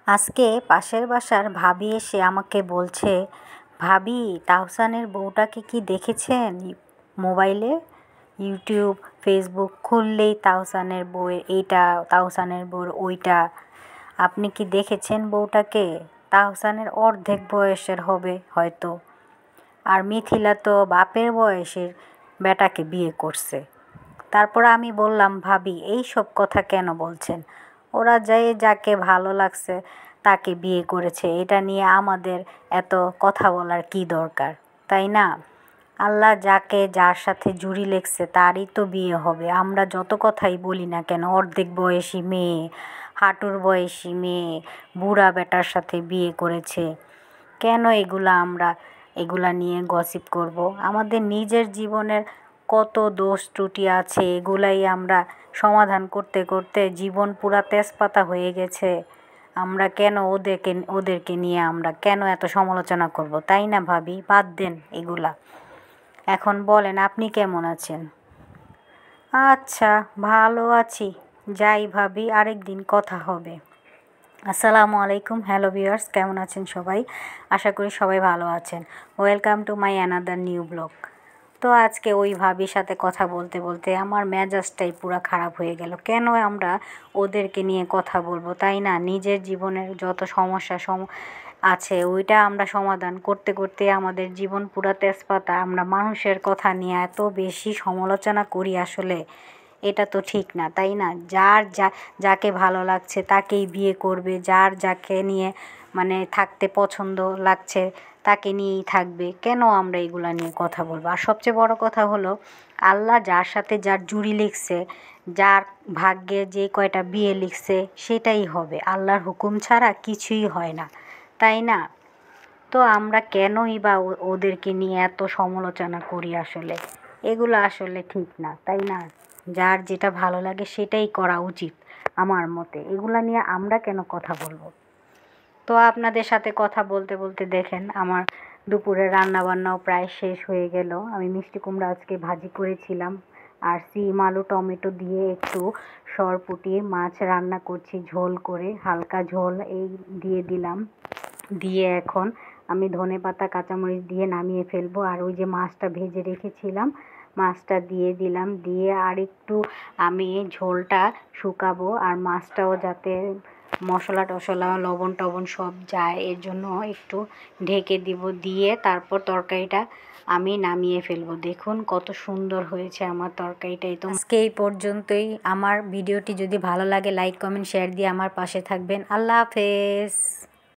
আজকে পাশের বাসার ভাবি এসে আমাকে বলছে, ভাবি তাহসানের বউটাকে কি দেখেছেন মোবাইলে? ইউটিউব ফেসবুক খুললেই তাহসানের বউয়ের এইটা, তাহসানের বউয়ের ওইটা। আপনি কি দেখেছেন বউটাকে? তাহসানের অর্ধেক বয়সের হবে হয়তো, আর মিথিলা তো বাপের বয়সের বেটাকে বিয়ে করছে। তারপর আমি বললাম, ভাবি এইসব কথা কেন বলছেন? ওরা যাকে ভালো লাগছে তাকে বিয়ে করেছে, এটা নিয়ে আমাদের এত কথা বলার কি দরকার, তাই না? আল্লাহ যাকে যার সাথে জুড়ি লেগছে তারই তো বিয়ে হবে। আমরা যত কথাই বলি না কেন, অর্ধেক বয়সী মেয়ে, হাঁটুর বয়সী মেয়ে বুড়া বেটার সাথে বিয়ে করেছে, কেন আমরা এগুলা নিয়ে গসিপ করব? আমাদের নিজের জীবনের কত দোষ ত্রুটি আছে, এগুলাই আমরা সমাধান করতে করতে জীবন পুরা তেজপাতা হয়ে গেছে। আমরা কেন ওদেরকে নিয়ে আমরা কেন এত সমালোচনা করব, তাই না ভাবি? বাদ দেন এগুলা। এখন বলেন আপনি কেমন আছেন? আচ্ছা, ভালো আছি। যাই ভাবি, আরেকদিন কথা হবে। আসসালামু আলাইকুম। হ্যালো ভিউয়ার্স, কেমন আছেন সবাই? আশা করি সবাই ভালো আছেন। Welcome to my another new blog. তো আজকে ওই ভাবির সাথে কথা বলতে বলতে আমার মেজাজটাই পুরো খারাপ হয়ে গেল। কেন আমরা ওদেরকে নিয়ে কথা বলবো, তাই না? নিজের জীবনের যত সমস্যা আছে ওইটা আমরা সমাধান করতে করতে আমাদের জীবন পুরা তেজপাতা। আমরা মানুষের কথা নিয়ে এত বেশি সমালোচনা করি, আসলে এটা তো ঠিক না, তাই না? যাকে ভালো লাগছে তাকেই বিয়ে করবে, যাকে নিয়ে থাকতে পছন্দ লাগছে তাকে নিয়েই থাকবে। কেন আমরা এগুলা নিয়ে কথা বলবো? আর সবচেয়ে বড় কথা হলো, আল্লাহ যার সাথে যার জুড়ি লিখছে, যার ভাগ্যে যে কয়টা বিয়ে লিখছে সেটাই হবে। আল্লাহর হুকুম ছাড়া কিছুই হয় না, তাই না? তো আমরা কেনই বা ওদেরকে নিয়ে এত সমালোচনা করি? আসলে এগুলো আসলে ঠিক না, তাই না? যার যেটা ভালো লাগে সেটাই করা উচিত আমার মতে। এগুলা নিয়ে আমরা কেন কথা বলবো? তো আপনাদের সাথে কথা বলতে বলতে দেখেন আমার দুপুরে রান্নাবান্নাও প্রায় শেষ হয়ে গেল। আমি মিষ্টি কুমড়া আজকে ভাজি করেছিলাম, আর সিম আলু টমেটো দিয়ে একটু সরপুঁটি মাছ রান্না করছি ঝোল করে, হালকা ঝোল এই দিয়ে দিলাম। দিয়ে এখন আমি ধনেপাতা কাঁচামরিচ দিয়ে নামিয়ে ফেলবো। আর ওই যে মাছটা ভেজে রেখেছিলাম, মাছটা দিয়ে দিলাম। দিয়ে আর একটু আমি ঝোলটা শুকাবো, আর মাছটাও যাতে মশলা টশলা লবণ টবণ সব যায় এর জন্য একটু ঢেকে দিব। দিয়ে তারপর তরকারিটা আমি নামিয়ে ফেলবো। দেখুন কত সুন্দর হয়েছে আমার তরকারিটাই। তো আজকে এই পর্যন্তই। আমার ভিডিওটি যদি ভালো লাগে লাইক কমেন্ট শেয়ার দিয়ে আমার পাশে থাকবেন। আল্লাহ হাফেজ।